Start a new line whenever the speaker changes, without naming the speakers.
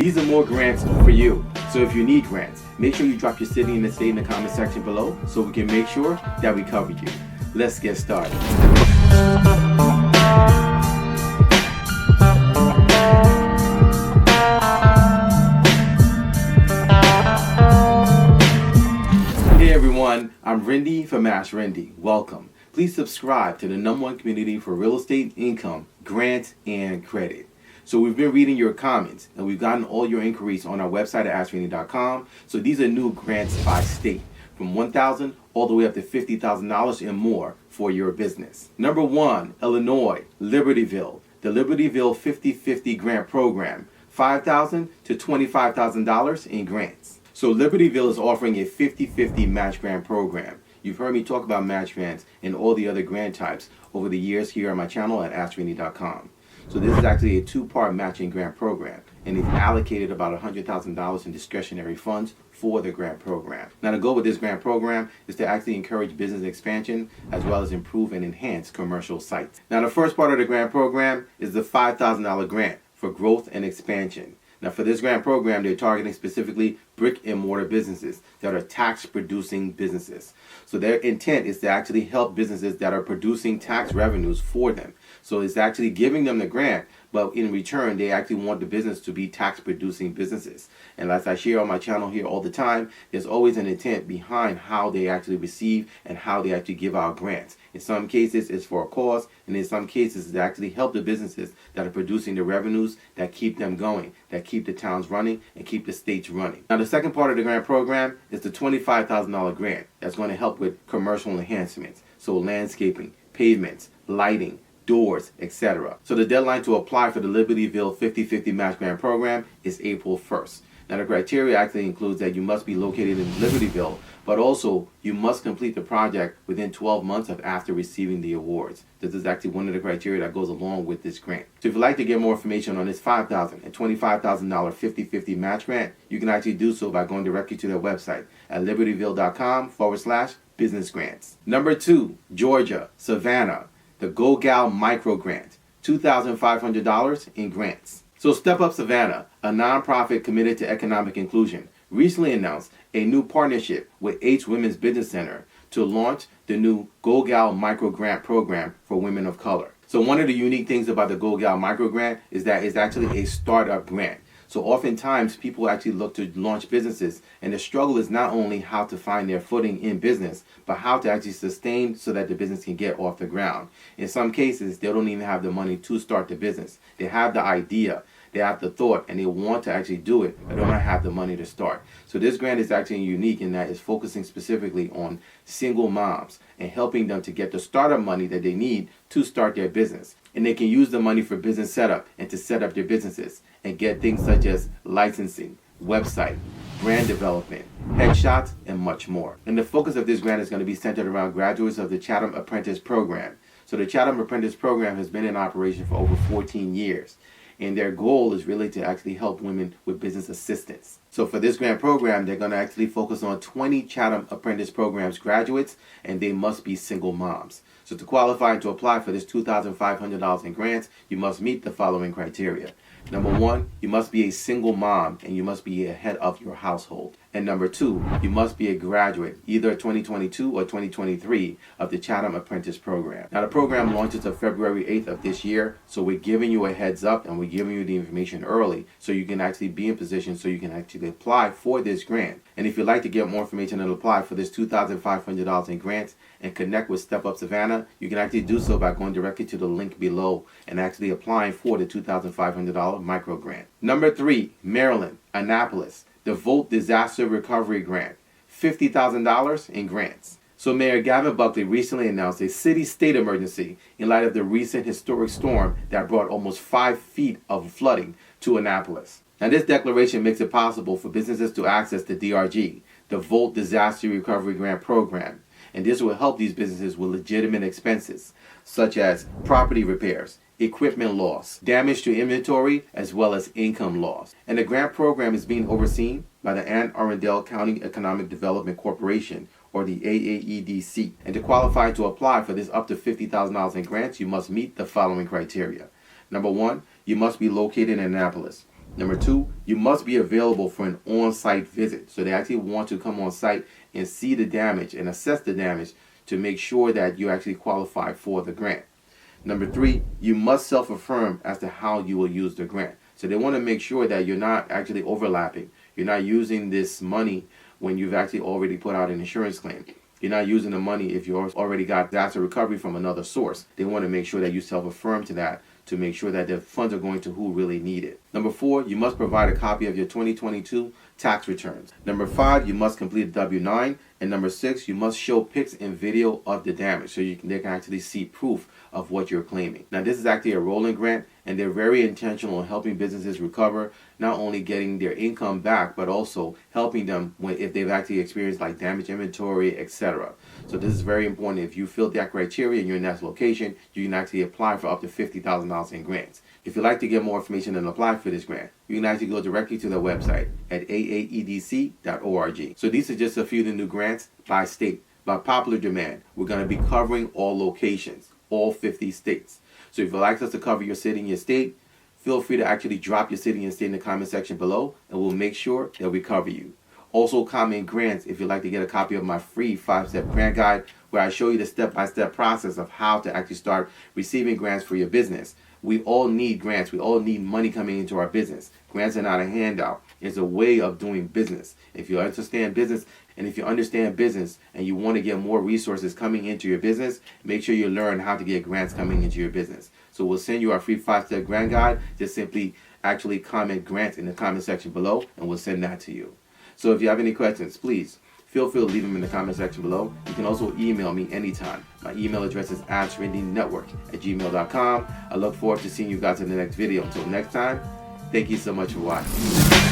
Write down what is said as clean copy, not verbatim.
These are more grants for you. So if you need grants, make sure you drop your city and the state in the comment section below so we can make sure that we cover you. Let's get started. Hey everyone, I'm Rinde from AskRinde. Welcome. Please subscribe to the #1 community for real estate, income, grants, and credit. So we've been reading your comments and we've gotten all your inquiries on our website at AskRinde.com. So these are new grants by state from $1,000 all the way up to $50,000 and more for your business. Number 1, Illinois, Libertyville, the Libertyville 50/50 grant program, $5,000 to $25,000 in grants. So Libertyville is offering a 50/50 match grant program. You've heard me talk about match grants and all the other grant types over the years here on my channel at AskRinde.com. So this is actually a 2-part matching grant program, and they've allocated about $100,000 in discretionary funds for the grant program. Now the goal with this grant program is to actually encourage business expansion as well as improve and enhance commercial sites. Now the first part of the grant program is the $5,000 grant for growth and expansion. Now for this grant program, they're targeting specifically brick and mortar businesses that are tax producing businesses. So their intent is to actually help businesses that are producing tax revenues for them. So it's actually giving them the grant, but in return, they actually want the business to be tax producing businesses. And as I share on my channel here all the time, there's always an intent behind how they actually receive and how they actually give out grants. In some cases, it's for a cause, and in some cases, it's to actually help the businesses that are producing the revenues that keep them going, that keep the towns running, and keep the states running. Now, the second part of the grant program is the $25,000 grant that's going to help with commercial enhancements. So landscaping, pavements, lighting, doors, etc. So the deadline to apply for the Libertyville 50/50 match grant program is April 1st. Now the criteria actually includes that you must be located in Libertyville, but also you must complete the project within 12 months of after receiving the awards. This is actually one of the criteria that goes along with this grant. So if you'd like to get more information on this $5,000 and $25,000 50/50 match grant, you can actually do so by going directly to their website at libertyville.com/business grants. Number 2, Georgia, Savannah, the Go Gal Micro Grant, $2,500 in grants. So Step Up Savannah, a nonprofit committed to economic inclusion, recently announced a new partnership with H Women's Business Center to launch the new Go Gal Micro Grant program for women of color. So one of the unique things about the Go Gal Micro Grant is that it's actually a startup grant. So oftentimes people actually look to launch businesses, and the struggle is not only how to find their footing in business, but how to actually sustain so that the business can get off the ground. In some cases, they don't even have the money to start the business. They have the idea, they have the thought, and they want to actually do it, but they don't have the money to start. So this grant is actually unique in that it's focusing specifically on single moms and helping them to get the startup money that they need to start their business. And they can use the money for business setup and to set up their businesses and get things such as licensing, website, brand development, headshots, and much more. And the focus of this grant is going to be centered around graduates of the Chatham Apprentice Program. So the Chatham Apprentice Program has been in operation for over 14 years. And their goal is really to actually help women with business assistance. So for this grant program, they're going to actually focus on 20 Chatham Apprentice Programs graduates, and they must be single moms. So to qualify and to apply for this $2,500 in grants, you must meet the following criteria. Number 1, you must be a single mom and you must be a head of your household. And number 2, you must be a graduate, either 2022 or 2023 of the Chatham Apprentice Program. Now the program launches on February 8th of this year, so we're giving you a heads up and we're giving you the information early so you can actually be in position so you can actually apply for this grant. And if you'd like to get more information and apply for this $2,500 in grants and connect with Step Up Savannah, you can actually do so by going directly to the link below and actually applying for the $2,500 micro grant. Number 3, Maryland, Annapolis, the Volt Disaster Recovery Grant, $50,000 in grants. So Mayor Gavin Buckley recently announced a city-state emergency in light of the recent historic storm that brought almost 5 feet of flooding to Annapolis. Now this declaration makes it possible for businesses to access the DRG, the Volt Disaster Recovery Grant Program. And this will help these businesses with legitimate expenses, such as property repairs, equipment loss, damage to inventory, as well as income loss. And the grant program is being overseen by the Anne Arundel County Economic Development Corporation, or the AAEDC. And to qualify to apply for this up to $50,000 in grants, you must meet the following criteria. Number 1, you must be located in Annapolis. Number 2, you must be available for an on-site visit. So they actually want to come on site and see the damage and assess the damage to make sure that you actually qualify for the grant. Number 3, you must self-affirm as to how you will use the grant. So they want to make sure that you're not actually overlapping. You're not using this money when you've actually already put out an insurance claim. You're not using the money if you already got disaster recovery from another source. They want to make sure that you self-affirm to that to make sure that the funds are going to who really need it. Number 4, you must provide a copy of your 2022 tax returns. Number 5, you must complete a W-9. And number 6, you must show pics and video of the damage so they can actually see proof of what you're claiming. Now, this is actually a rolling grant, and they're very intentional in helping businesses recover, not only getting their income back, but also helping them if they've actually experienced like damage inventory, etc. So this is very important. If you fill that criteria and you're in that location, you can actually apply for up to $50,000 in grants. If you'd like to get more information and apply for this grant, you can actually go directly to their website at aaedc.org. So these are just a few of the new grants by state. By popular demand, we're going to be covering all locations, all 50 states. So if you'd like us to cover your city and your state, feel free to actually drop your city and state in the comment section below, and we'll make sure that we cover you. Also, comment grants if you'd like to get a copy of my free 5-step grant guide, where I show you the step-by-step process of how to actually start receiving grants for your business. We all need grants. We all need money coming into our business. Grants are not a handout. It's a way of doing business. If you understand business, and if you understand business and you want to get more resources coming into your business, make sure you learn how to get grants coming into your business. So we'll send you our free 5-step grant guide. Just simply actually comment grants in the comment section below, and we'll send that to you. So if you have any questions, please feel free to leave them in the comment section below. You can also email me anytime. My email address is AskRindeNetwork@gmail.com. I look forward to seeing you guys in the next video. Until next time, thank you so much for watching.